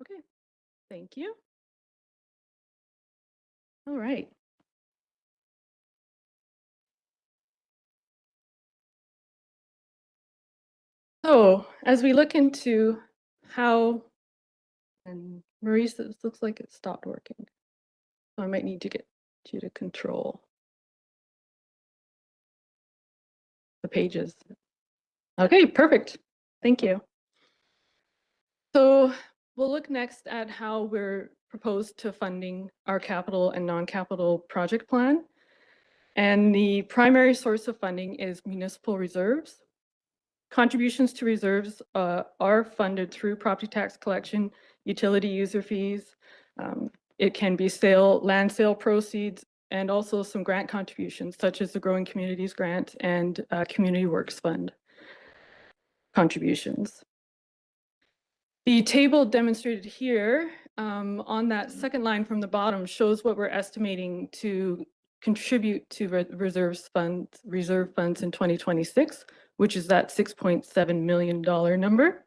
Okay, thank you. All right. So as we look into how, and Maurice, this looks like it stopped working. So I might need to get you to control the pages. Okay, perfect. Thank you. So we'll look next at how we're proposed to funding our capital and non-capital project plan. And the primary source of funding is municipal reserves. Contributions to reserves are funded through property tax collection, utility user fees. It can be land sale proceeds, and also some grant contributions, such as the Growing Communities Grant and Community Works Fund contributions. The table demonstrated here on that second line from the bottom shows what we're estimating to contribute to reserve funds in 2026, which is that $6.7 million number.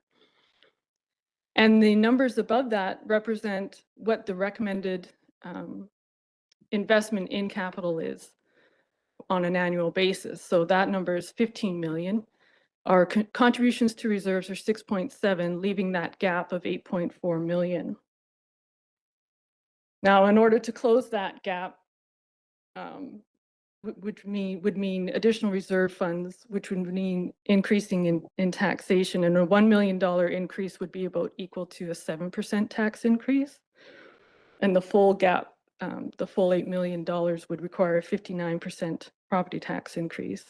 And the numbers above that represent what the recommended investment in capital is on an annual basis. So that number is 15 million. Our contributions to reserves are 6.7, leaving that gap of 8.4 million. Now, in order to close that gap, would mean additional reserve funds, which would mean increasing in taxation, and a $1 million increase would be about equal to a 7% tax increase. And the full gap, the full $8 million would require a 59% property tax increase.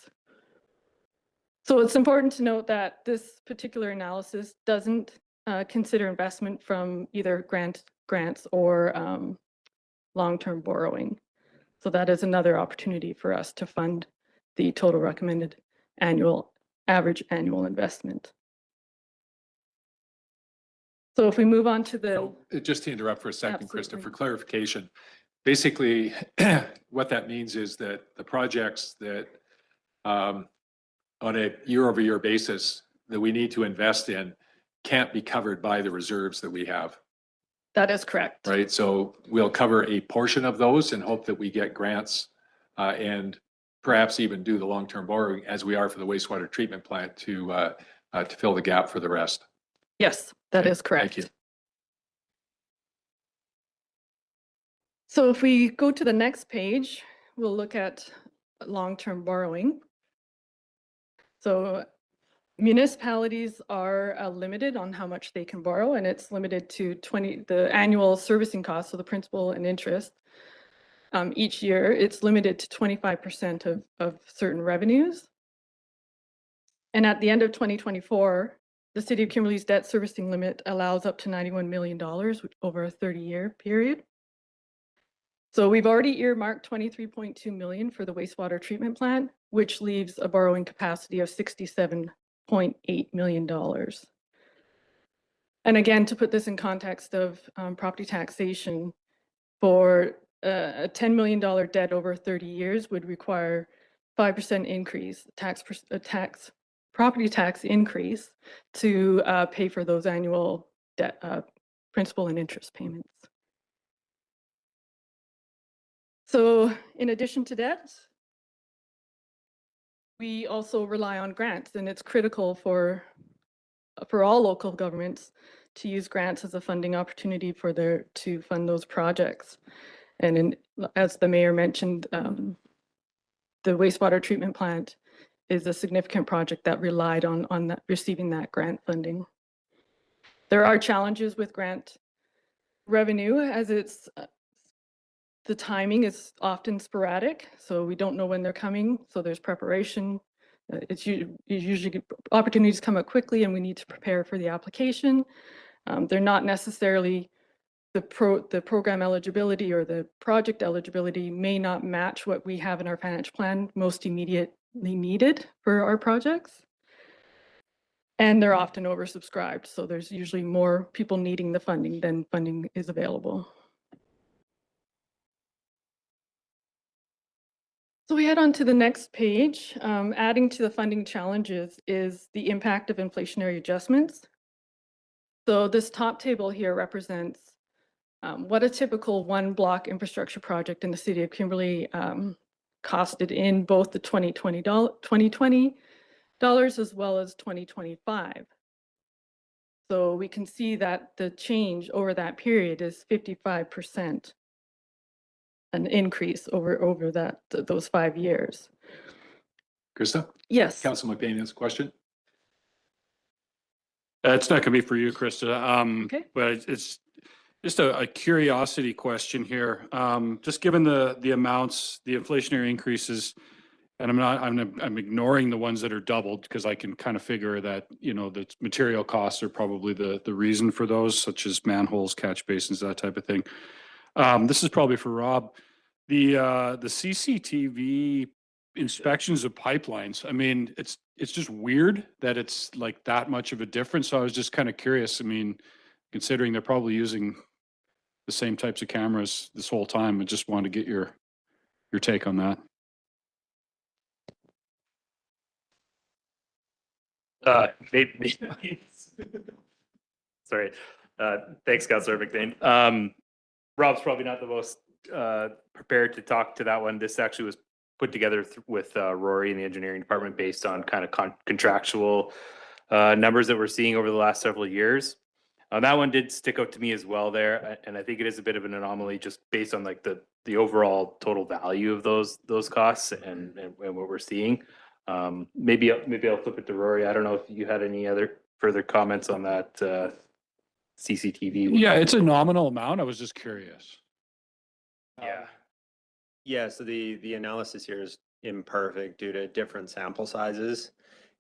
So it's important to note that this particular analysis doesn't consider investment from either grants or long-term borrowing. So that is another opportunity for us to fund the total recommended average annual investment. So if we move on to the... Just to interrupt for a second, Absolutely. Krista, for clarification, basically what that means is that the projects that on a year-over-year basis that we need to invest in can't be covered by the reserves that we have. That is correct. Right. So we'll cover a portion of those and hope that we get grants and perhaps even do the long-term borrowing as we are for the wastewater treatment plant to fill the gap for the rest. Yes, that is correct. Thank you. So if we go to the next page, we'll look at long-term borrowing. So municipalities are limited on how much they can borrow, and it's limited to the annual servicing costs, so the principal and interest. Each year, it's limited to 25% of certain revenues. And at the end of 2024, the City of Kimberley's debt servicing limit allows up to $91 million over a 30-year period. So we've already earmarked 23.2 million for the wastewater treatment plant, which leaves a borrowing capacity of $67.8 million. And again, to put this in context of property taxation, for a $10 million debt over 30 years would require 5% increase, property tax increase to pay for those annual debt, principal and interest payments. So in addition to that, we also rely on grants, and it's critical for all local governments to use grants as a funding opportunity to fund those projects. And as the mayor mentioned, the wastewater treatment plant is a significant project that relied on receiving that grant funding. There are challenges with grant revenue, as the timing is often sporadic, so we don't know when they're coming, so there's preparation. It's usually opportunities come up quickly and we need to prepare for the application. They're not necessarily the program eligibility or the project eligibility may not match what we have in our financial plan most immediately needed for our projects. And they're often oversubscribed, so there's usually more people needing the funding than funding is available. So we head on to the next page. Adding to the funding challenges is the impact of inflationary adjustments. So this top table here represents what a typical one block infrastructure project in the city of Kimberley costed in both the 2020 dollars as well as 2025. So we can see that the change over that period is 55%, an increase over those 5 years. Krista? Yes. Councilor McBain has a question. It's not going to be for you, Krista. Okay. But it's just a curiosity question here. Just given the amounts, the inflationary increases, and I'm ignoring the ones that are doubled because I can kind of figure that, you know, the material costs are probably the reason for those, such as manholes, catch basins, that type of thing. This is probably for Rob. The CCTV inspections of pipelines. I mean, it's just weird that it's like that much of a difference. So I was just kind of curious. I mean, considering they're probably using the same types of cameras this whole time, I just wanted to get your take on that. Maybe. Sorry. Thanks, Councilor McBain. Rob's probably not the most prepared to talk to that one. This actually was put together with Rory in the engineering department based on kind of contractual numbers that we're seeing over the last several years. That one did stick out to me as well there, and I think it is a bit of an anomaly just based on like the overall total value of those costs and what we're seeing. Maybe I'll flip it to Rory. I don't know if you had any other further comments on that CCTV. Yeah, it's a nominal amount. I was just curious. Yeah. Yeah, so the analysis here is imperfect due to different sample sizes.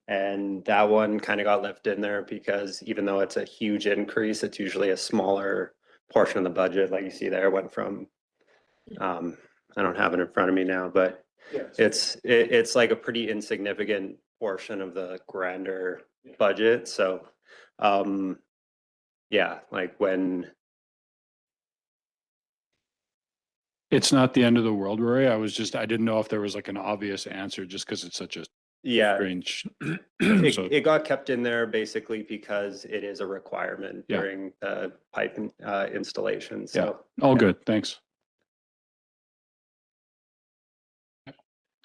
And that one kind of got left in there because even though it's a huge increase, it's usually a smaller portion of the budget. Like you see there, it went from, I don't have it in front of me now, but it's like a pretty insignificant portion of the grander budget. So, yeah, like when It's not the end of the world, Rory. I didn't know if there was like an obvious answer just because it's such a yeah, strange. So, it got kept in there basically because it is a requirement Yeah. during the pipe installation. yeah, So all good. Thanks.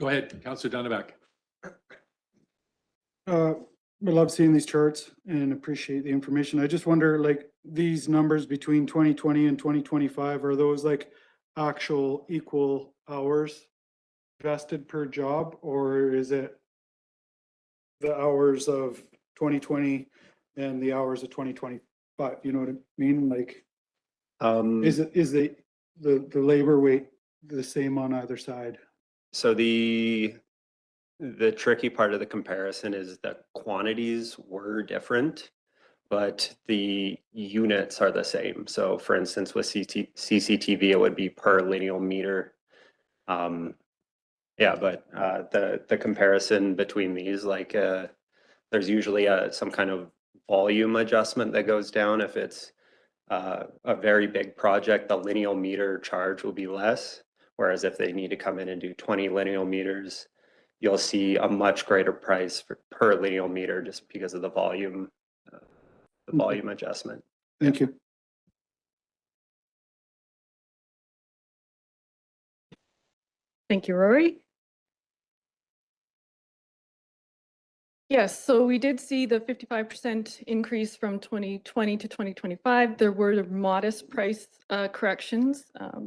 Go ahead, Councilor Dunnebeck. I love seeing these charts and appreciate the information. I just wonder, like, these numbers between 2020 and 2025, are those like actual equal hours vested per job, or is it the hours of 2020 and the hours of 2025? You know what I mean? Like, is the labor weight the same on either side? so the tricky part of the comparison is that quantities were different, but the units are the same. So for instance, with CCTV, it would be per lineal meter. Yeah, but the comparison between these, like there's usually some kind of volume adjustment that goes down. If it's a very big project, the lineal meter charge will be less. Whereas if they need to come in and do 20 lineal meters, you'll see a much greater price per lineal meter just because of the volume adjustment. Thank you. Thank you, Rory. Yes, so we did see the 55% increase from 2020 to 2025. There were modest price corrections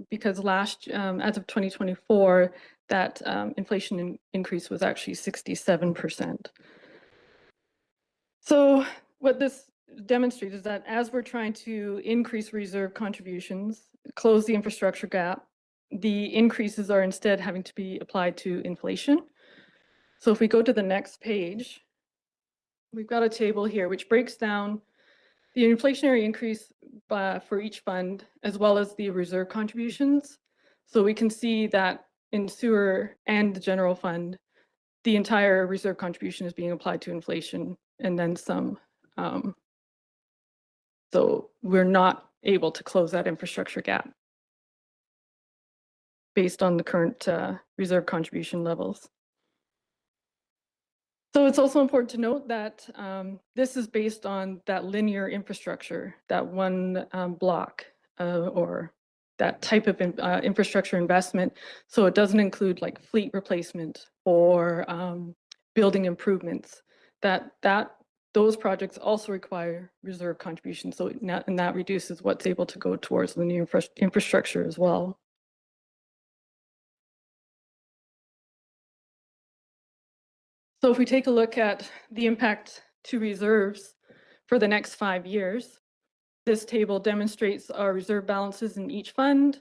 because as of 2024, that inflation increase was actually 67%. So what this demonstrates is that as we're trying to increase reserve contributions, close the infrastructure gap, the increases are instead having to be applied to inflation. So if we go to the next page, we've got a table here which breaks down the inflationary increase for each fund as well as the reserve contributions. So we can see that in sewer and the general fund, the entire reserve contribution is being applied to inflation and then some. So we're not able to close that infrastructure gap based on the current reserve contribution levels. So it's also important to note that this is based on that linear infrastructure, that one block or that type of infrastructure investment. So it doesn't include like fleet replacement or building improvements. Those projects also require reserve contributions. So and that reduces what's able to go towards linear infrastructure as well. So if we take a look at the impact to reserves for the next 5 years, this table demonstrates our reserve balances in each fund,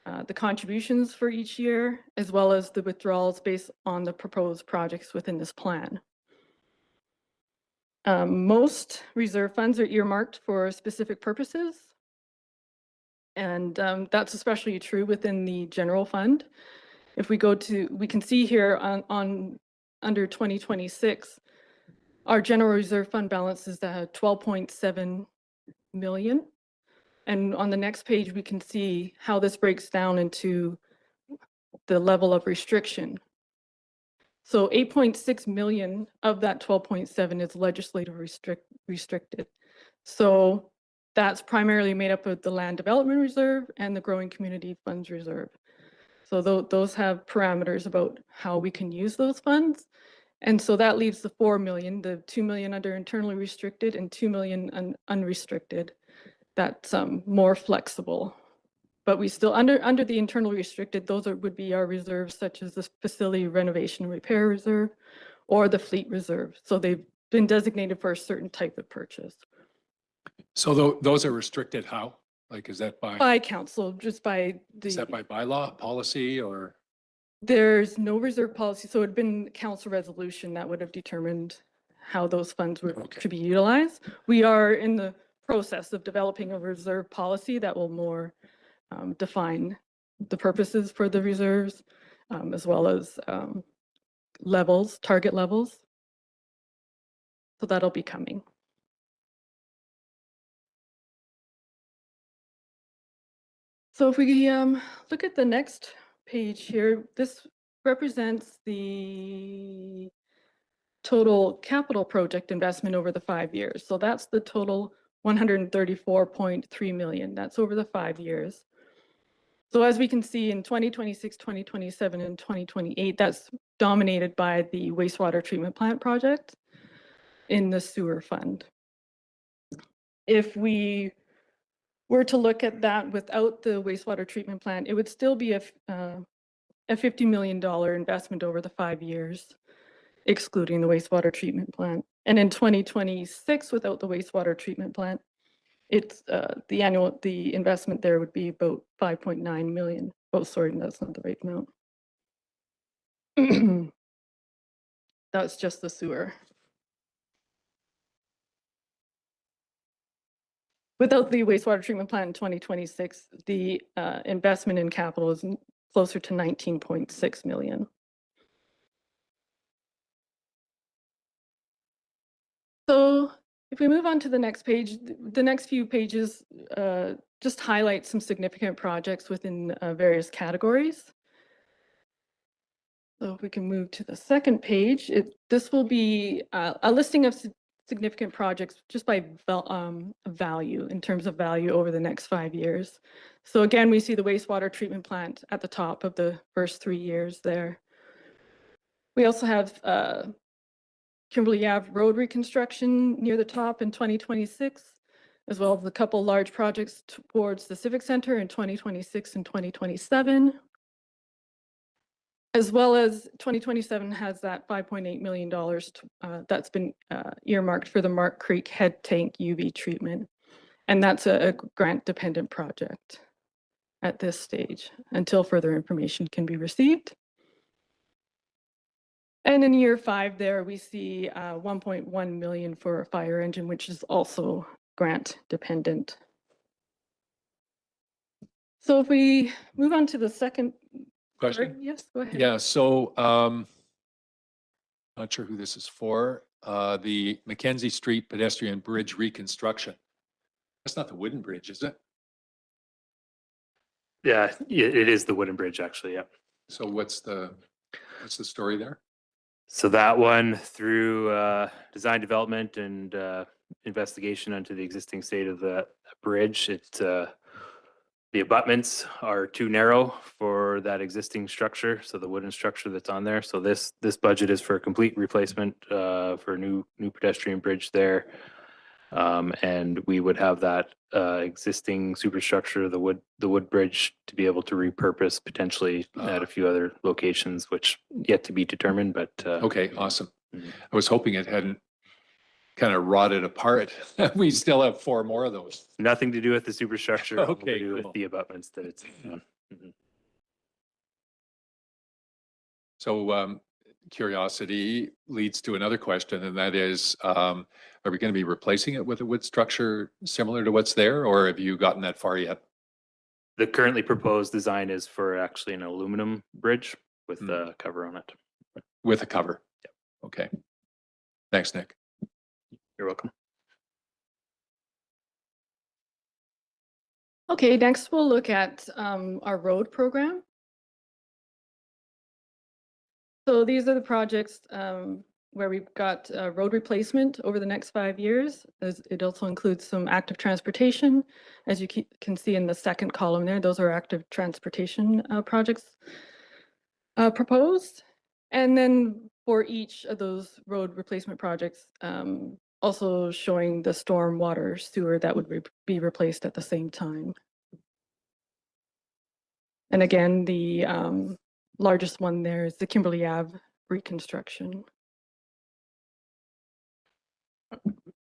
the contributions for each year, as well as the withdrawals based on the proposed projects within this plan. Most reserve funds are earmarked for specific purposes. And that's especially true within the general fund. If we go to, we can see here on under 2026, our general reserve fund balance is 12.7 million. And on the next page, we can see how this breaks down into the level of restriction. So 8.6 million of that 12.7 is legislative restricted. So that's primarily made up of the land development reserve and the growing community funds reserve. So those have parameters about how we can use those funds. And so that leaves the 4 million, the 2 million under internally restricted and 2 million unrestricted. That's more flexible. But we still, under the internal restricted, those would be our reserves such as the facility renovation and repair reserve or the fleet reserve. So they've been designated for a certain type of purchase. So those are restricted how? Like, is that By council, just by is that by bylaw, policy, or? There's no reserve policy, so it had been council resolution that would have determined how those funds were to be utilized. We are in the process of developing a reserve policy that will more define the purposes for the reserves, as well as levels, target levels. So that'll be coming. So if we look at the next page here, this represents the total capital project investment over the 5 years. So that's the total 134.3 million. That's over the 5 years. So as we can see in 2026, 2027, and 2028, that's dominated by the wastewater treatment plant project in the sewer fund. If we were to look at that without the wastewater treatment plant, it would still be a $50 million investment over the 5 years, excluding the wastewater treatment plant. And in 2026, without the wastewater treatment plant, it's the investment there would be about 5.9 million. Oh, sorry, that's not the right amount. That's just the sewer. Without the wastewater treatment plant in 2026, the investment in capital is closer to 19.6 million. So if we move on to the next page, the next few pages just highlight some significant projects within various categories. So if we can move to the second page, this will be a listing of significant projects just by value, in terms of value over the next 5 years. So again, we see the wastewater treatment plant at the top of the first 3 years there. We also have Kimberly Ave Road reconstruction near the top in 2026, as well as a couple large projects towards the Civic Center in 2026 and 2027. As well as 2027 has that $5.8 million that's been earmarked for the Mark Creek head tank UV treatment. And that's a grant dependent project at this stage until further information can be received. And in year 5 there, we see 1.1 million for a fire engine, which is also grant dependent. So if we move on to the second Question? part, yes, go ahead. Yeah, so not sure who this is for. The Mackenzie Street pedestrian bridge reconstruction. That's not the wooden bridge, is it? Yeah, it is the wooden bridge, actually, yeah. So what's the story there? So that one through design development and investigation onto the existing state of the bridge, the abutments are too narrow for that existing structure, so the wooden structure that's on there. So this budget is for a complete replacement for a new pedestrian bridge there. And we would have that existing superstructure, the wood bridge, to be able to repurpose potentially at a few other locations, which yet to be determined, but Okay, awesome. Mhm. I was hoping it hadn't kind of rotted apart. We still have 4 more of those. nothing to do with the superstructure, all to Okay, do cool. with the abutments that it's on. Mhm. So curiosity leads to another question, and that is, are we going to be replacing it with a wood structure similar to what's there, or have you gotten that far yet? The currently proposed design is for actually an aluminum bridge with Hmm. a cover on it. With a cover? Yep. Okay. Thanks, Nick. You're welcome. Okay, next we'll look at our road program. So these are the projects where we've got road replacement over the next 5 years. It also includes some active transportation. As you can see in the second column there, those are active transportation projects proposed. And then for each of those road replacement projects, also showing the storm water sewer that would be replaced at the same time. And again, the largest one there is the Kimberly Ave reconstruction.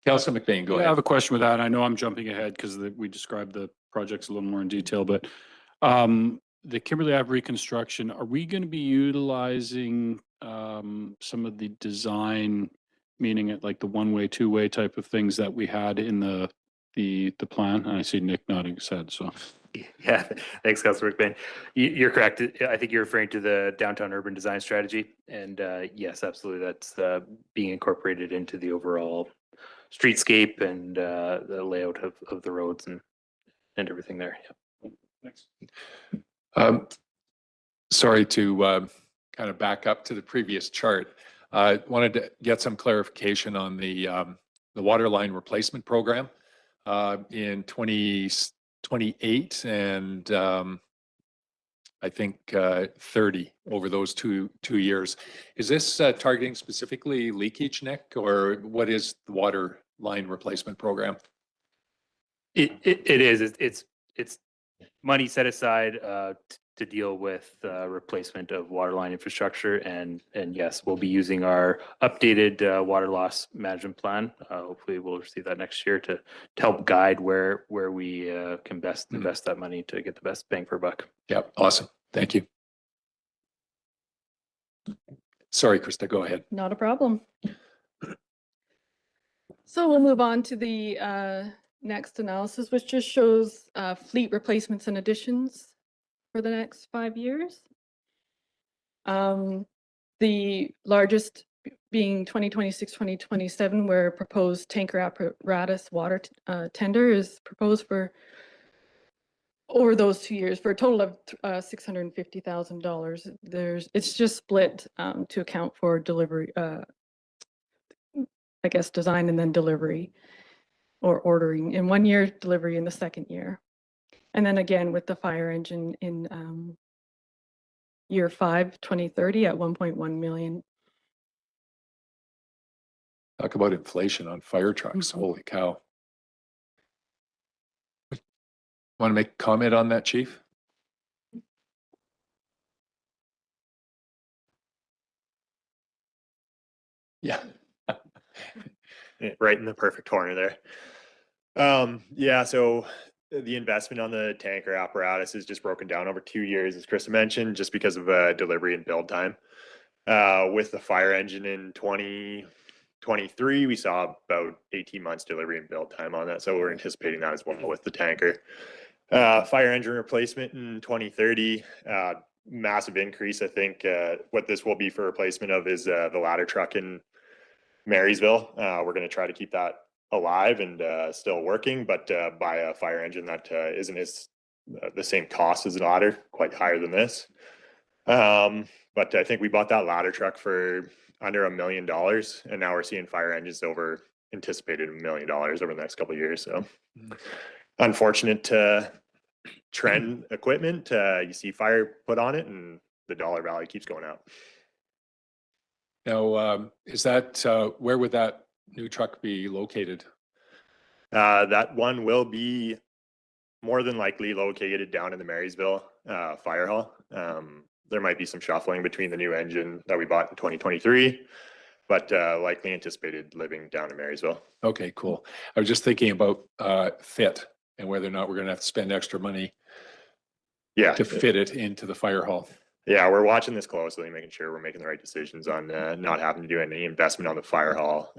Councilor McBain, go Yeah, I ahead. have a question with that. I know I'm jumping ahead because we described the projects a little more in detail, but the Kimberly Ave reconstruction, are we going to be utilizing some of the design, meaning it like the one-way, two-way type of things that we had in the plan? And I see Nick nodding his head, so. Yeah, thanks, Councilor McBain. You're correct. I think you're referring to the downtown urban design strategy. And yes, absolutely, that's being incorporated into the overall streetscape and the layout of the roads and everything there. Yeah. Thanks. Sorry to kind of back up to the previous chart. I wanted to get some clarification on the water line replacement program in 2028 and I think 30 over those two years. Is this targeting specifically leakage, Nick, or what is the water line replacement program? It is. It's money set aside to deal with replacement of water line infrastructure, and yes, we'll be using our updated water loss management plan. Hopefully, we'll receive that next year to help guide where we can best invest that money to get the best bang for buck. Yeah, awesome. Thank you. Sorry, Krista, go ahead. Not a problem. So we'll move on to the next analysis, which just shows fleet replacements and additions for the next 5 years. The largest being 2026, 2027, where proposed tanker apparatus water tender is proposed for over those 2 years for a total of $650,000. It's just split to account for delivery, I guess, design and then delivery or ordering in 1 year, delivery in the second year. And then again with the fire engine in year 5, 2030 at 1.1 million. Talk about inflation on fire trucks. Holy cow. Want to make a comment on that, Chief? Yeah. Right in the perfect corner there. Yeah, so the investment on the tanker apparatus is just broken down over 2 years, as Krista mentioned, just because of delivery and build time. With the fire engine in 2023, we saw about 18 months delivery and build time on that. So we're anticipating that as well with the tanker. Fire engine replacement in 2030, massive increase. I think what this will be for replacement of is the ladder truck in Marysville. We're going to try to keep that alive and still working, but buy a fire engine that isn't as the same cost as an ladder, quite higher than this. But I think we bought that ladder truck for under $1 million, and now we're seeing fire engines over anticipated $1 million over the next couple of years. So unfortunate trend equipment. You see fire put on it, and the dollar value keeps going up. Now, is that, where would that new truck be located? That one will be more than likely located down in the Marysville Fire Hall. There might be some shuffling between the new engine that we bought in 2023, but likely anticipated living down in Marysville. Okay, cool. I was just thinking about fit and whether or not we're gonna have to spend extra money Yeah, to fit it into the fire hall. yeah, we're watching this closely, making sure we're making the right decisions on not having to do any investment on the fire hall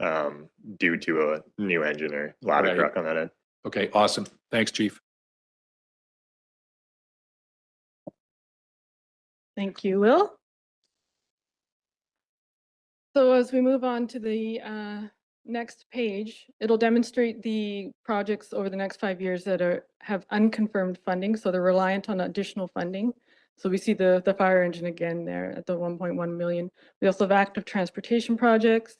due to a new engine or ladder Right. truck on that end. Okay, awesome. Thanks, Chief. Thank you, Will. So as we move on to the next page, it'll demonstrate the projects over the next 5 years that have unconfirmed funding, so they're reliant on additional funding. So we see the fire engine again there at the 1.1 million. We also have active transportation projects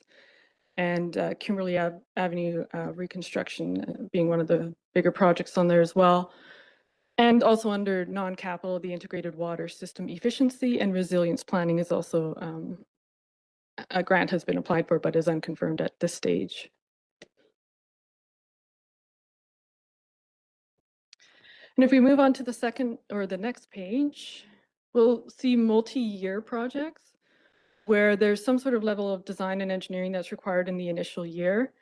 and Kimberly Avenue reconstruction being one of the bigger projects on there as well. And also under non-capital, the integrated water system efficiency and resilience planning is also a grant has been applied for, but is unconfirmed at this stage. And if we move on to the second or the next page, we'll see multi-year projects where there's some sort of level of design and engineering that's required in the initial year.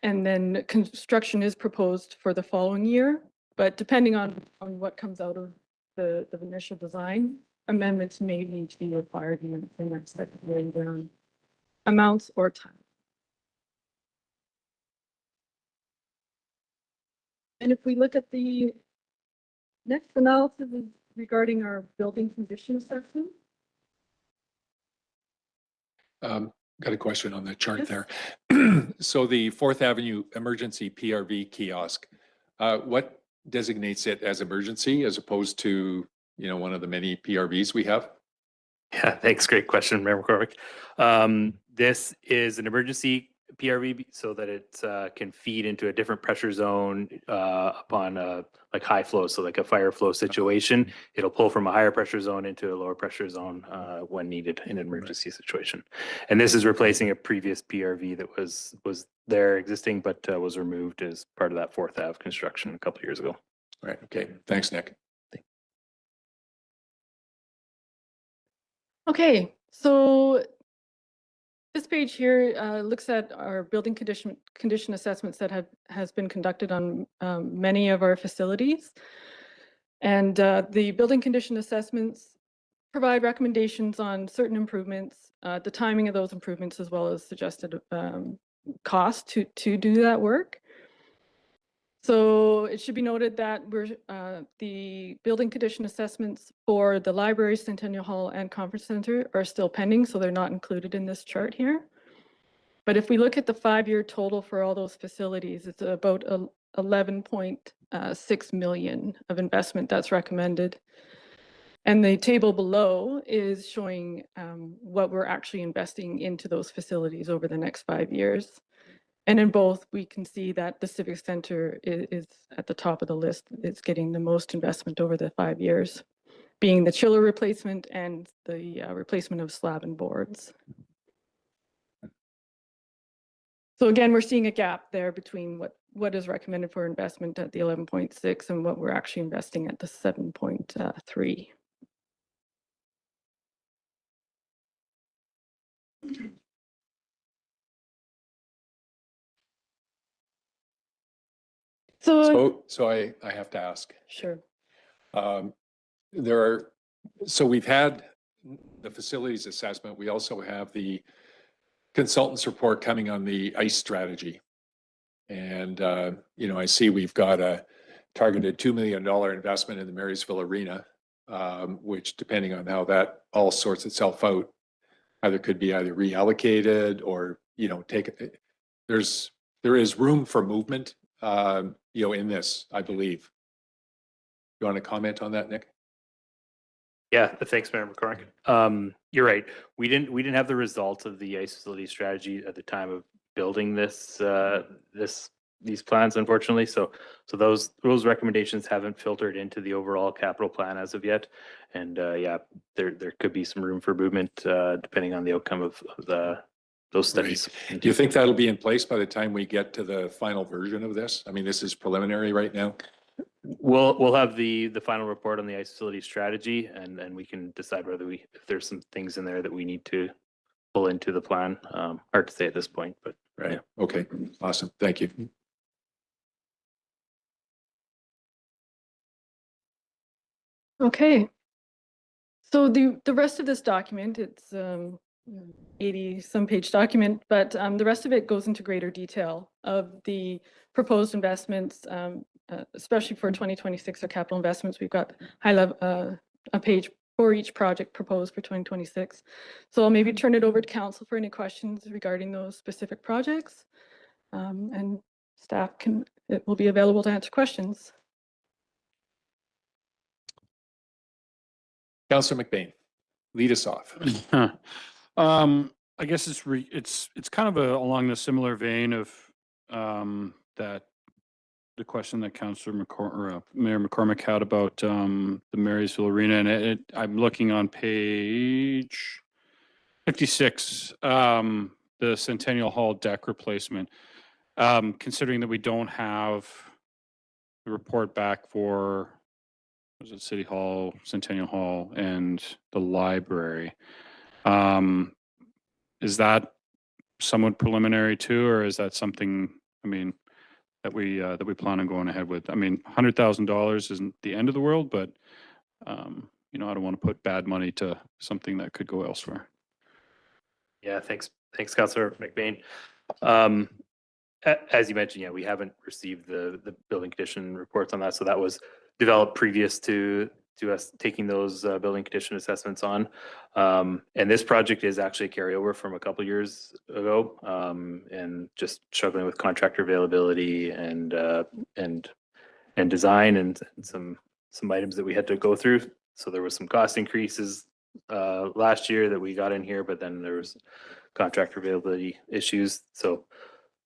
And then construction is proposed for the following year, but depending on what comes out of the initial design, amendments may need to be required in the next year, amounts or time. And if we look at the next analysis is regarding our building condition assessment. Got a question on the chart Yes. there. So the Fourth Avenue Emergency PRV kiosk, what designates it as emergency as opposed to, you know, one of the many PRVs we have? Yeah, thanks. Great question, Member Corvick. This is an emergency PRV so that it can feed into a different pressure zone upon like high flow. So like a fire flow situation, it'll pull from a higher pressure zone into a lower pressure zone when needed in an emergency situation. And this is replacing a previous PRV that was there existing, but was removed as part of that Fourth Ave construction a couple of years ago. Right. Okay. Thanks, Nick. Okay, so this page here looks at our building condition assessments that has been conducted on many of our facilities. And the building condition assessments provide recommendations on certain improvements, the timing of those improvements, as well as suggested cost to do that work. So it should be noted that the building condition assessments for the library, Centennial Hall, and Conference Center are still pending, so they're not included in this chart here. But if we look at the 5-year total for all those facilities, it's about 11.6 million of investment that's recommended. And the table below is showing what we're actually investing into those facilities over the next 5 years. And in both, we can see that the Civic Center is at the top of the list. It's getting the most investment over the 5 years, being the chiller replacement and the replacement of slab and boards. So again, we're seeing a gap there between what is recommended for investment at the 11.6 and what we're actually investing at the 7.3. So I have to ask. Sure. So we've had the facilities assessment. We also have the consultant's report coming on the ICE strategy. And, you know, I see we've got a targeted $2 million investment in the Marysville Arena, which depending on how that all sorts itself out, either could be either reallocated or, you know, there is room for movement, you know, in this, I believe. You want to comment on that, Nick? Yeah, thanks, Mayor McCormick. You're right. We didn't have the results of the ice facility strategy at the time of building these plans, unfortunately. So those recommendations haven't filtered into the overall capital plan as of yet. And yeah, there could be some room for movement depending on the outcome of those studies. Do you think that'll be in place by the time we get to the final version of this? I mean, this is preliminary right now. We'll have the final report on the ice facility strategy, and then we can decide whether if there's some things in there that we need to pull into the plan. Hard to say at this point, but Right. Okay. Awesome. Thank you. Okay. So the rest of this document, it's 80 some page document, but the rest of it goes into greater detail of the proposed investments, especially for 2026 or capital investments. We've got high level a page for each project proposed for 2026. So I'll maybe turn it over to council for any questions regarding those specific projects. And staff it will be available to answer questions. Councillor McBain, lead us off. I guess it's kind of along the similar vein of that the question that Councillor Mayor McCormick had about the Marysville Arena, and I'm looking on page 56, the Centennial Hall deck replacement. Considering that we don't have the report back for was it City Hall, Centennial Hall, and the library. Is that somewhat preliminary too, or is that something, I mean, that we plan on going ahead with? I mean, $100,000 isn't the end of the world, but you know, I don't want to put bad money to something that could go elsewhere. yeah, thanks, Councillor McBain. As you mentioned, yeah, we haven't received the building condition reports on that, so that was developed previous to us taking those building condition assessments on. And this project is actually a carryover from a couple years ago, and just struggling with contractor availability and design and some items that we had to go through. So there was some cost increases last year that we got in here, but then there was contractor availability issues. So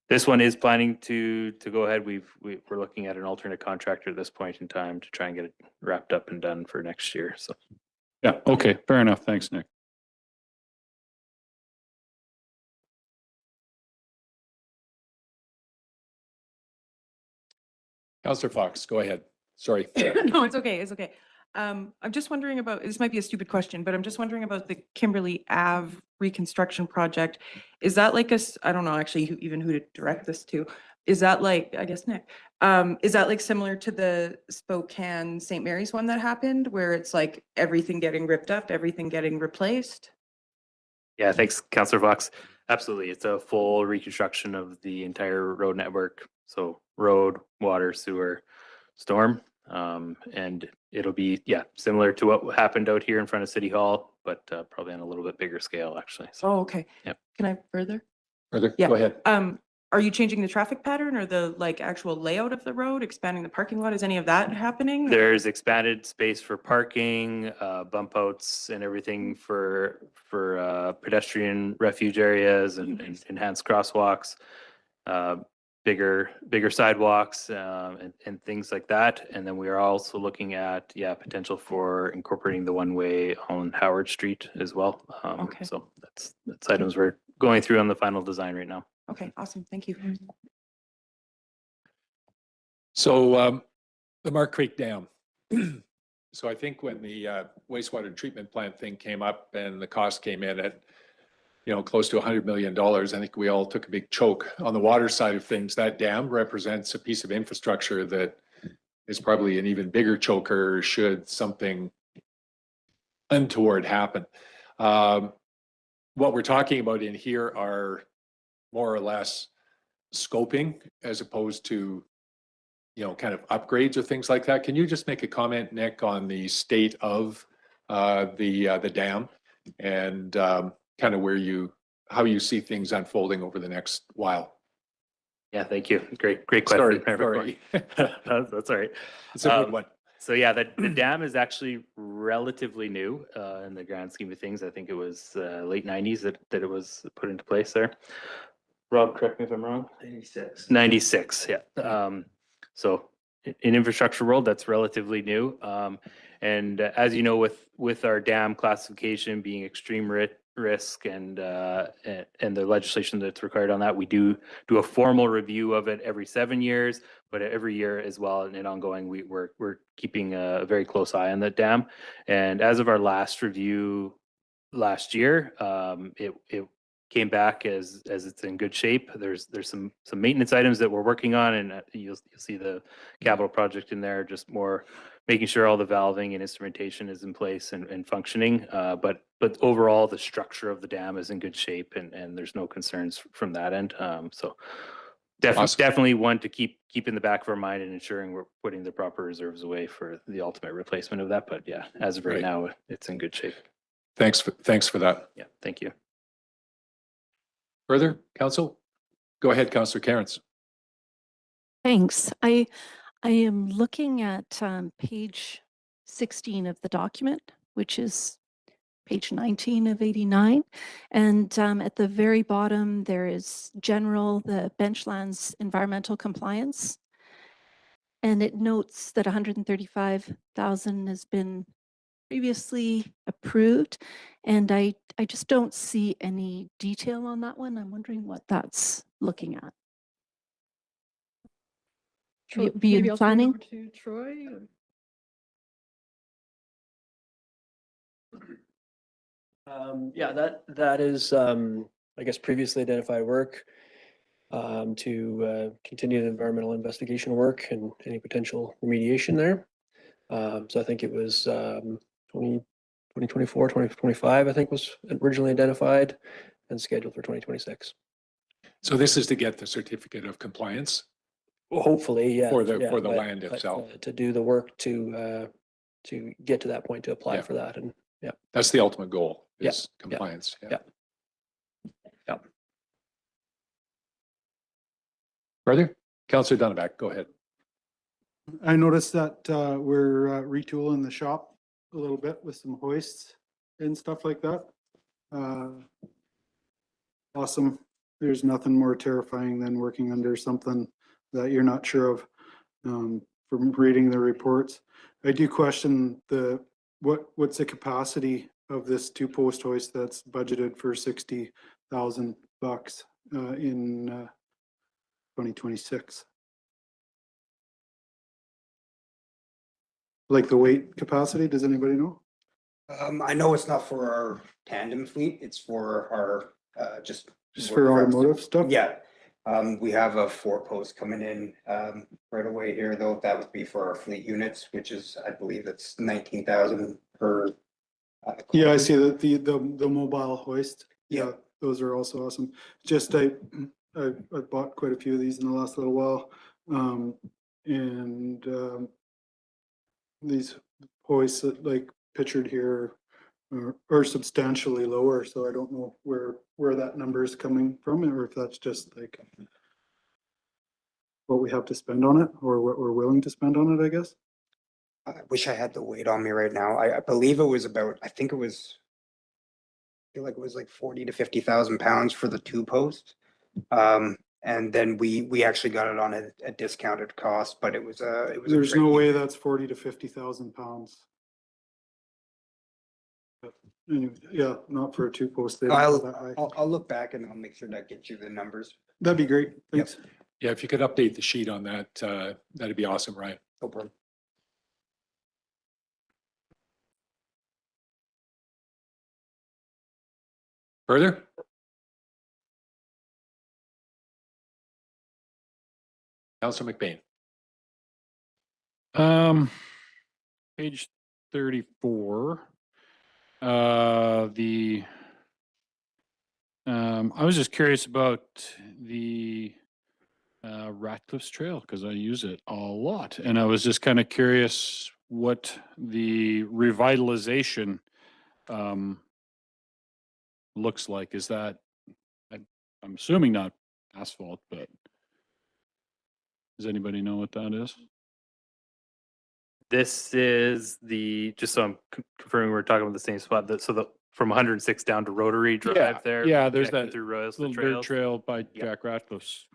this one is planning to go ahead. We're looking at an alternate contractor at this point in time to try and get it wrapped up and done for next year. So Yeah, okay, fair enough. Thanks, Nick. Councillor Fox, go ahead. Sorry. No, it's okay. It's okay. I'm just wondering about, this might be a stupid question, but I'm just wondering about the Kimberly Ave reconstruction project. Is that like I don't know actually even who to direct this to. Is that like, I guess Nick, is that like similar to the Spokane St. Mary's one that happened where it's like everything getting ripped up, everything getting replaced? yeah, thanks, Councillor Fox. Absolutely. It's a full reconstruction of the entire road network. So road, water, sewer, storm. And it'll be, yeah, similar to what happened out here in front of City Hall, but probably on a little bit bigger scale, actually. So, Oh, okay. Yep. Can I further? Further? Yeah. Go ahead. Are you changing the traffic pattern or the like actual layout of the road, expanding the parking lot? Is any of that happening? there's expanded space for parking, bump outs and everything for pedestrian refuge areas and enhanced crosswalks, bigger sidewalks, and things like that. And then we are also looking at, yeah, potential for incorporating the one-way on Howard Street as well. Okay. So that's items we're going through on the final design right now. Okay, awesome. Thank you. So the Mark Creek Dam. So I think when the wastewater treatment plant thing came up and the cost came in at, you know, close to $100 million, I think we all took a big choke. On the water side of things, that dam represents a piece of infrastructure that is probably an even bigger choker should something untoward happen. What we're talking about in here are more or less scoping as opposed to, you know, kind of upgrades or things like that. Can you just make a comment, Nick, on the state of the dam and kind of how you see things unfolding over the next while? Yeah, thank you. Great question. Sorry. That's all right. It's a good one. So yeah, the dam is actually relatively new in the grand scheme of things. I think it was late 90s that it was put into place there. Rob, correct me if I'm wrong. 96, yeah. So in infrastructure world, that's relatively new. And as you know, with our dam classification being extreme risk and the legislation that's required on that, we do a formal review of it every 7 years, but every year as well and ongoing, we're keeping a very close eye on that dam. And as of our last review last year, it came back as it's in good shape. There's some maintenance items that we're working on, and you'll see the capital project in there, just more making sure all the valving and instrumentation is in place and functioning. But overall, the structure of the dam is in good shape, and there's no concerns from that end. So Awesome. definitely one to keep in the back of our mind and ensuring we're putting the proper reserves away for the ultimate replacement of that. But yeah, as of right Right. now, it's in good shape. Thanks for that. Yeah, thank you. Further, council? Go ahead, Councillor Cairns. Thanks. I am looking at page 16 of the document, which is page 19 of 89. And at the very bottom, there is general, the benchlands environmental compliance. And it notes that 135,000 has been previously approved. And I just don't see any detail on that one. I'm wondering what that's looking at. Be Maybe in I'll turn it planning? over to Troy. Yeah, that is, I guess, previously identified work to continue the environmental investigation work and any potential remediation there. So I think it was 2024, 2025, I think was originally identified and scheduled for 2026. So this is to get the certificate of compliance Well, hopefully, yeah. for the yeah, for the but- land but, itself. To do the work to get to that point to apply Yeah. for that. And That's the ultimate goal, Yeah, is compliance. yeah. Further? Councillor Dunneback, go ahead. I noticed that we're retooling the shop a little bit with some hoists and stuff like that. Awesome. There's nothing more terrifying than working under something that you're not sure of from reading the reports. I do question what's the capacity of this 2-post hoist that's budgeted for $60,000 in 2026. Like the weight capacity, does anybody know? I know it's not for our tandem fleet, it's for our, just. Just for work trucks. automotive stuff? Yeah, we have a 4-post coming in, right away here, though, that would be for our fleet units, which is, I believe it's 19,000 per. Yeah, I see that the mobile hoist. Yeah. Those are also awesome. Just I bought quite a few of these in the last little while. These hoists that like pictured here are substantially lower, so I don't know where that number is coming from, or if that's just like what we have to spend on it, or what we're willing to spend on it, I guess. I wish I had the weight on me right now. I believe it was about, I feel like it was like 40 to 50,000 pounds for the 2-post. And then we actually got it on a discounted cost, but it was a There's great no way unit. that's 40 to 50,000 pounds. But anyway, yeah, not for a 2-post. They don't go that high. I'll look back and I'll make sure that gets you the numbers. That'd be great. Thanks. Yeah, if you could update the sheet on that, that'd be awesome, Ryan. No problem. Further? Councillor McBain. Page 34. I was just curious about the Ratcliffe's Trail because I use it a lot, and I was just kind of curious what the revitalization looks like. Is that I'm assuming not asphalt, but does anybody know what that is? This is just so I'm confirming we're talking about the same spot, from 106 down to Rotary Yeah, Drive there. yeah, there's connecting that Through Royalston little dirt Trails. trail by Yeah. Jack Ratcliffe's.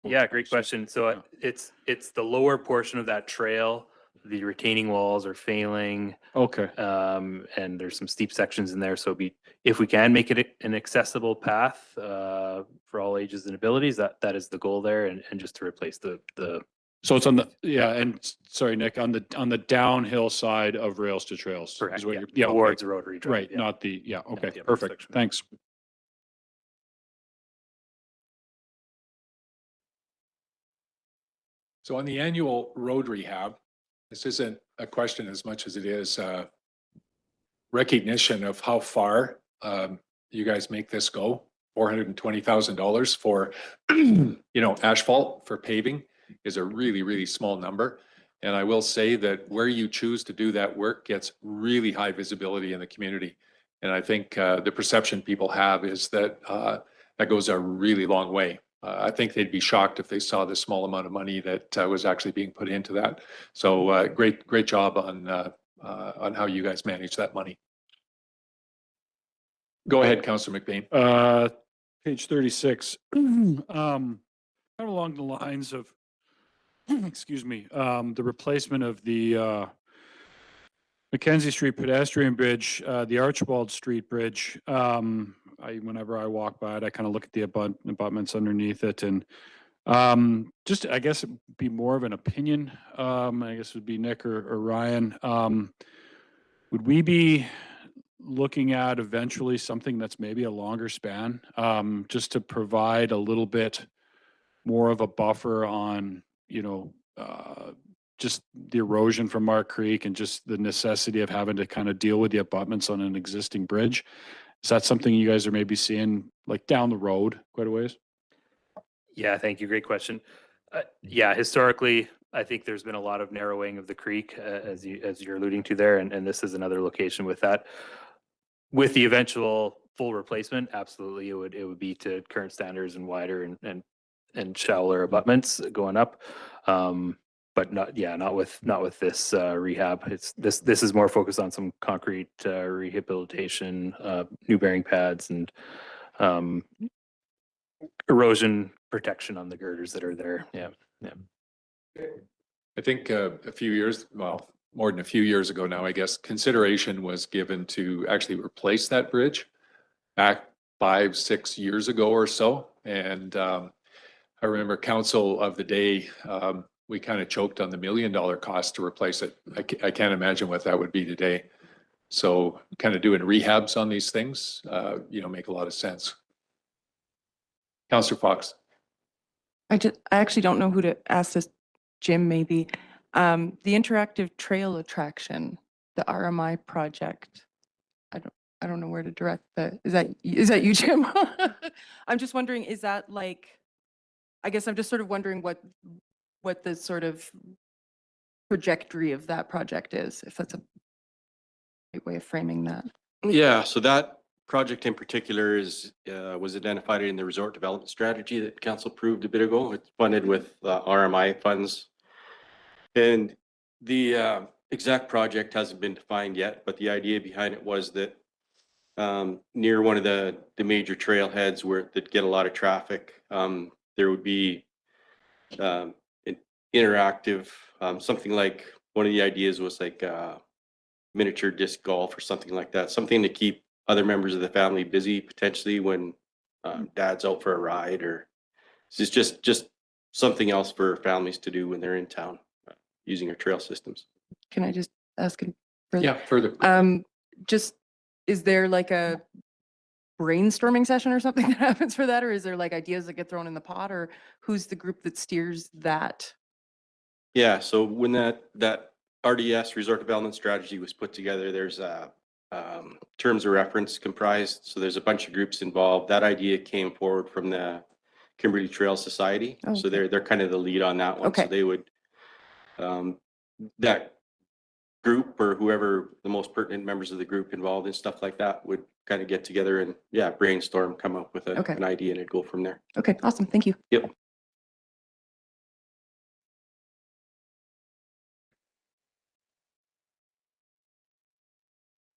Yeah, great question. So Yeah. it's the lower portion of that trail. The retaining walls are failing. Okay, And there's some steep sections in there. So if we can make it an accessible path for all ages and abilities, that is the goal there. And just to replace the so it's on the, yeah, and sorry, Nick, on the downhill side of Rails to Trails. is correct, what yeah, you're- Yeah, okay. towards Rotary Drive. Right, yeah. not the, yeah, okay, the upper perfect, section. thanks. So on the annual road rehab, this isn't a question as much as it is recognition of how far you guys make this go. $420,000 for, asphalt for paving is a really, really small number. And I will say that where you choose to do that work gets really high visibility in the community. And I think the perception people have is that that goes a really long way. I think they'd be shocked if they saw the small amount of money that was actually being put into that. So great job on how you guys manage that money. Go ahead, Councillor McBain. Page 36, kind of along the lines of, excuse me, the replacement of the Mackenzie Street pedestrian bridge, the Archibald Street bridge. Whenever I walk by it, I kind of look at the abutments underneath it, and just, I guess it'd be more of an opinion. I guess it would be Nick or Ryan. Would we be looking at eventually something that's maybe a longer span, just to provide a little bit more of a buffer on, just the erosion from Mark Creek and just the necessity of having to kind of deal with the abutments on an existing bridge? Is that something you guys are maybe seeing like down the road quite a ways? Yeah, thank you. Great question. Yeah, historically, I think there's been a lot of narrowing of the creek, as you're alluding to there, and this is another location with that. With the eventual full replacement, absolutely, it would be to current standards and wider and shallower abutments going up. But not with this rehab. This is more focused on some concrete rehabilitation, new bearing pads, and erosion protection on the girders that are there. Yeah. I think more than a few years ago now, I guess, consideration was given to actually replace that bridge back 5-6 years ago or so. And I remember council of the day, we kind of choked on the $1 million cost to replace it. I can't imagine what that would be today. So kind of doing rehabs on these things, make a lot of sense. Councillor Fox. I actually don't know who to ask this. Jim, maybe. The interactive trail attraction, the RMI project. I don't know where to direct that. Is that you, Jim? I'm just wondering, is that like, I guess I'm just sort of wondering what the sort of trajectory of that project is, if that's a right way of framing that. Yeah, so that project in particular was identified in the resort development strategy that council approved a bit ago. It's funded with RMI funds. And the exact project hasn't been defined yet, but the idea behind it was that near one of the major trailheads that get a lot of traffic, there would be an interactive, something like, one of the ideas was like miniature disc golf or something like that, something to keep other members of the family busy potentially when dad's out for a ride, or it's just something else for families to do when they're in town using our trail systems. Can I just ask him further? Yeah, further. Just, is there like a brainstorming session or something that happens for that? Or is there like ideas that get thrown in the pot, or who's the group that steers that? Yeah, so when that RDS resort development strategy was put together, there's terms of reference comprised. So there's a bunch of groups involved. That idea came forward from the Kimberley Trail Society. Oh, So okay. they're kind of the lead on that one. Okay. So they would, that group or whoever the most pertinent members of the group involved in stuff like that would kind of get together and brainstorm, come up with Okay. an idea, and it'd go from there. Okay, awesome. Thank you. Yep.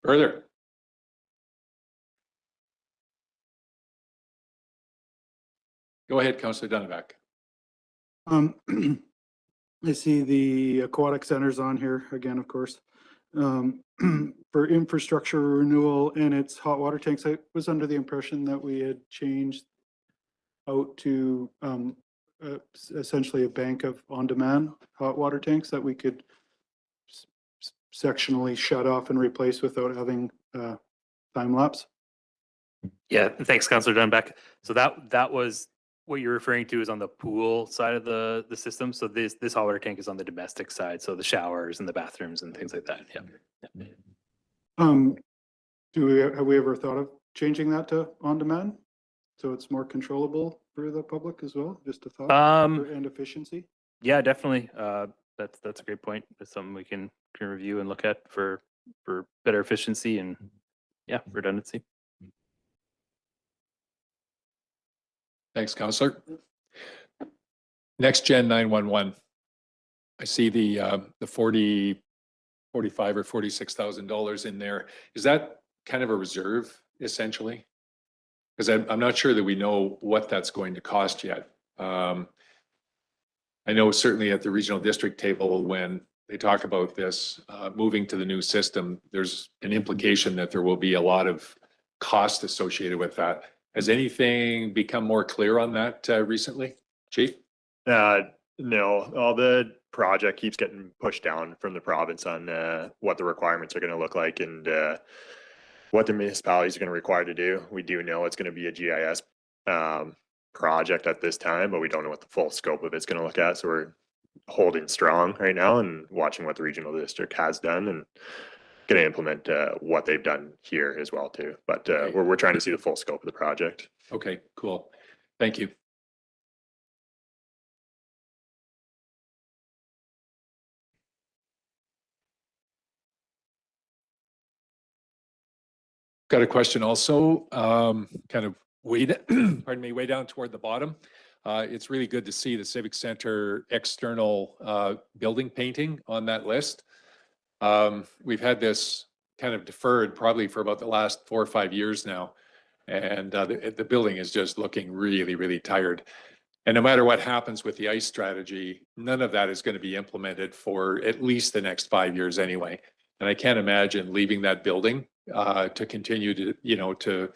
Further? Go ahead, Councillor Dunneback. I see the aquatic centers on here again, of course. For infrastructure renewal and its hot water tanks, I was under the impression that we had changed out to essentially a bank of on-demand hot water tanks that we could sectionally shut off and replace without having time lapse. Yeah, thanks, Councillor Dunback. So that was what you're referring to is on the pool side of the system. So this hot water tank is on the domestic side, so the showers and the bathrooms and things like that. Yeah. Have we ever thought of changing that to on-demand? So it's more controllable for the public as well, just a thought, and efficiency? Yeah, definitely. That's a great point. It's something we can review and look at for better efficiency and redundancy. Thanks, Councillor. Next Gen 911. I see the 45 or $46,000 in there. Is that kind of a reserve essentially? Because I'm not sure that we know what that's going to cost yet. I know certainly at the regional district table, when they talk about this moving to the new system, there's an implication that there will be a lot of cost associated with that. Has anything become more clear on that recently, Chief? No, all the project keeps getting pushed down from the province on what the requirements are going to look like and what the municipalities are going to require to do. We do know it's going to be a GIS project at this time, but we don't know what the full scope of it's going to look at. So we're holding strong right now and watching what the regional district has done and going to implement what they've done here as well too. But we're trying to see the full scope of the project. Okay, cool. Thank you. Got a question also, kind of way, pardon me, way down toward the bottom. It's really good to see the Civic Center external building painting on that list. We've had this kind of deferred probably for about the last 4 or 5 years now. And the building is just looking really, really tired. And no matter what happens with the ICE strategy, none of that is going to be implemented for at least the next 5 years anyway. And I can't imagine leaving that building to continue to, to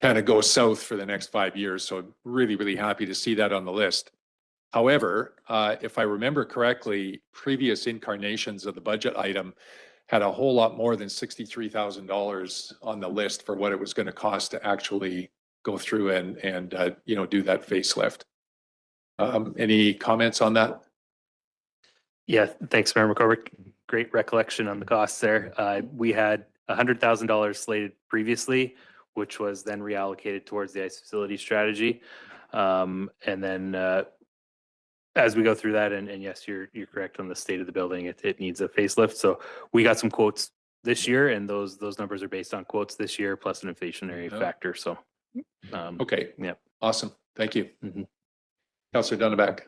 kind of go south for the next 5 years. So I'm really, really happy to see that on the list. However, if I remember correctly, previous incarnations of the budget item had a whole lot more than $63,000 on the list for what it was going to cost to actually go through and do that facelift. Any comments on that? Yeah, thanks, Mayor McCormick. Great recollection on the costs there. We had $100,000 slated previously, which was then reallocated towards the ICE facility strategy. And then as we go through that, and yes, you're correct on the state of the building, it needs a facelift. So we got some quotes this year, and those numbers are based on quotes this year plus an inflationary factor. So okay, yeah, awesome. Thank you. Councillor Dunneback.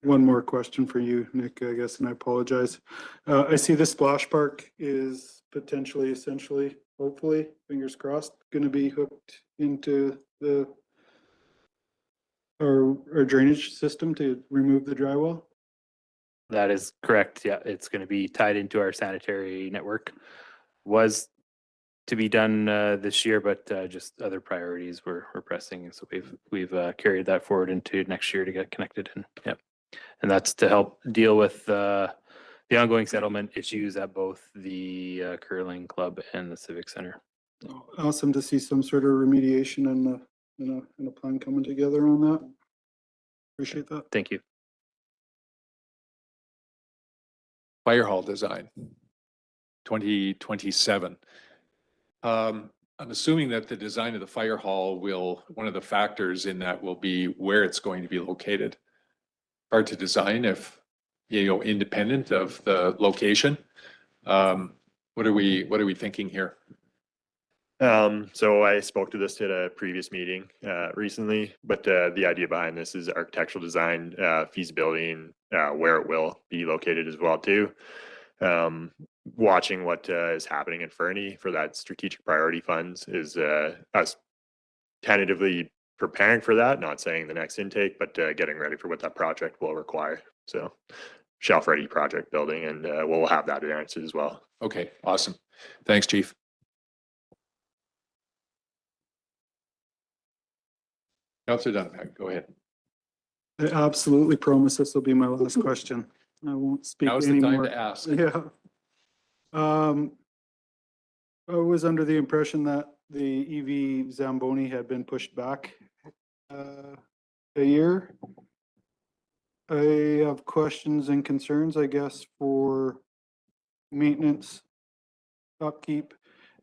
One more question for you, Nick, I guess, and I apologize. I see the splash park is potentially, essentially, hopefully, fingers crossed, going to be hooked into our drainage system to remove the drywall. that is correct. Yeah, it's going to be tied into our sanitary network. Was to be done this year, but just other priorities were pressing, and so we've carried that forward into next year to get connected. And yep, and that's to help deal with the ongoing settlement issues at both the curling club and the civic center. Awesome to see some sort of remediation and a plan coming together on that. Appreciate that. Thank you. Fire hall design, 2027. I'm assuming that the design of the fire hall one of the factors in that will be where it's going to be located. Hard to design if, independent of the location. What are we thinking here? So I spoke to this at a previous meeting recently, but the idea behind this is architectural design, feasibility, and where it will be located as well too. Watching what is happening in Fernie for that strategic priority funds is us tentatively preparing for that, not saying the next intake, but getting ready for what that project will require. So shelf ready project building, and we'll have that answered as well. Okay, awesome. Thanks, Chief. Councillor Dunn, go ahead. I absolutely promise this will be my last question. I won't speak Now's the time anymore. to ask. Yeah. I was under the impression that the EV Zamboni had been pushed back a year. I have questions and concerns, I guess, for maintenance, upkeep,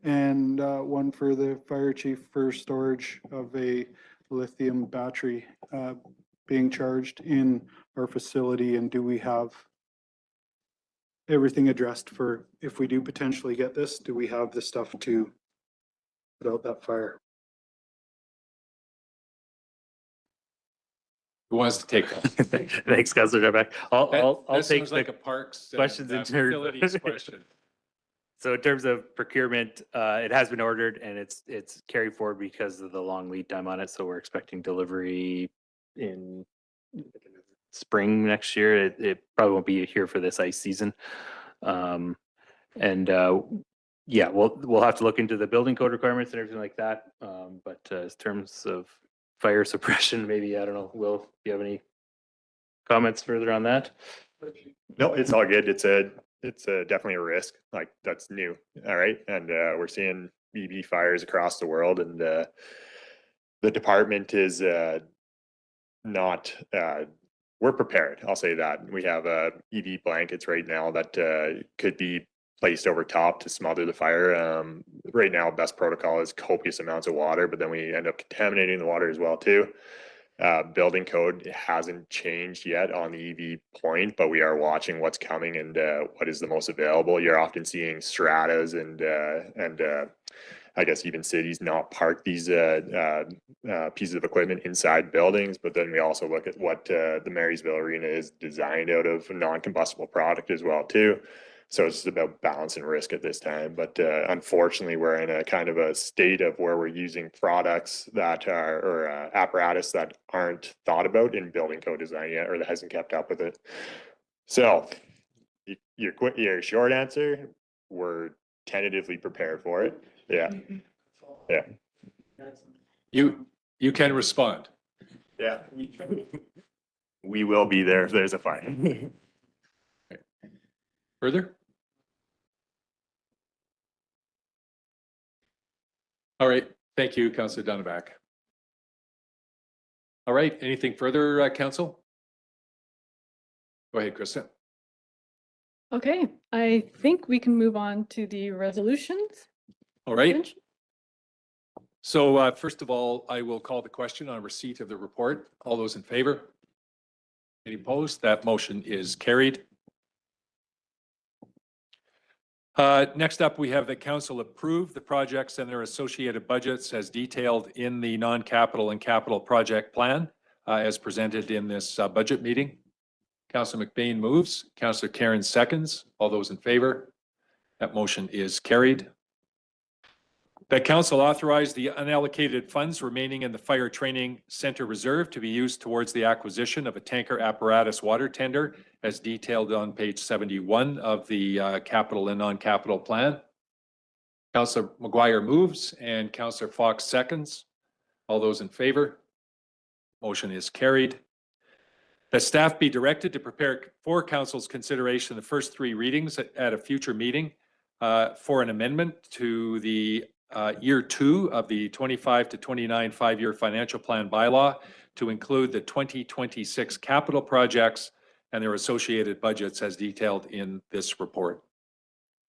and one for the fire chief for storage of a lithium battery being charged in our facility, and do we have everything addressed for if we do potentially get this, do we have the stuff to put out that fire? Who wants to take that? Thanks, Councillor Dubak. I'll That take sounds the like a parks and, questions in turn. facilities question. So in terms of procurement, it has been ordered and it's carried forward because of the long lead time on it. So we're expecting delivery in spring next year. It probably won't be here for this ice season. Yeah, we'll have to look into the building code requirements and everything like that. But in terms of fire suppression, maybe, I don't know, Will, do you have any comments further on that? No, it's all good. It's definitely a risk. Like, that's new. All right. And we're seeing EV fires across the world, and the department is not, we're prepared. I'll say that. We have EV blankets right now that could be placed over top to smother the fire. Right now, best protocol is copious amounts of water, but then we end up contaminating the water as well too. Building code hasn't changed yet on the EV point, but we are watching what's coming and what is the most available. You're often seeing stratas and I guess even cities not park these pieces of equipment inside buildings. But then we also look at what the Marysville Arena is designed out of, non-combustible product as well too. So it's just about balance and risk at this time. But unfortunately, we're in a kind of a state of where we're using products that are, or apparatus that aren't thought about in building code design yet, or that hasn't kept up with it. So your short answer, we're tentatively prepared for it. Yeah. Yeah. You can respond. Yeah. We will be there if there's a fire. Further? All right. Thank you, Councillor Dunneback. All right. Anything further, Council? Go ahead, Krista. Okay, I think we can move on to the resolutions. All right. So first of all, I will call the question on receipt of the report. All those in favor? Any opposed? That motion is carried. Next up, we have the council approve the projects and their associated budgets as detailed in the non-capital and capital project plan as presented in this budget meeting. Councillor McBain moves. Councillor Karen seconds. All those in favor? That motion is carried. That council authorize the unallocated funds remaining in the Fire Training Center Reserve to be used towards the acquisition of a tanker apparatus water tender as detailed on page 71 of the capital and non-capital plan. Councillor McGuire moves and Councillor Fox seconds. All those in favor? Motion is carried. That staff be directed to prepare for council's consideration the first three readings at a future meeting for an amendment to the year 2 of the 25 to 29 5-year financial plan bylaw to include the 2026 capital projects and their associated budgets as detailed in this report.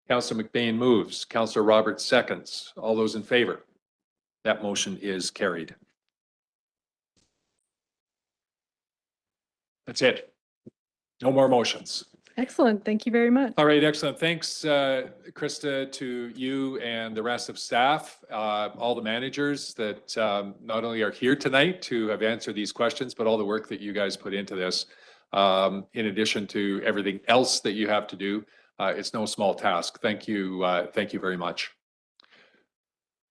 Councillor McBain moves. Councillor Roberts seconds. All those in favor? That motion is carried. That's it. No more motions. Excellent, thank you very much. All right, excellent. Thanks, Krista, to you and the rest of staff, all the managers that not only are here tonight to have answered these questions, but all the work that you guys put into this, in addition to everything else that you have to do. It's no small task. Thank you very much.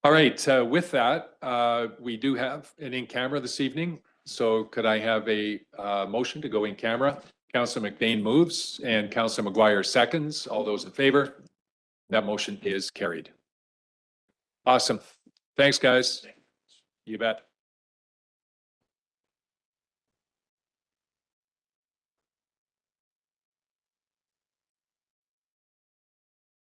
All right, with that, we do have an in-camera this evening. So could I have a motion to go in camera? Councillor McBain moves and Councillor McGuire seconds. All those in favor? That motion is carried. Awesome. Thanks, guys. You bet.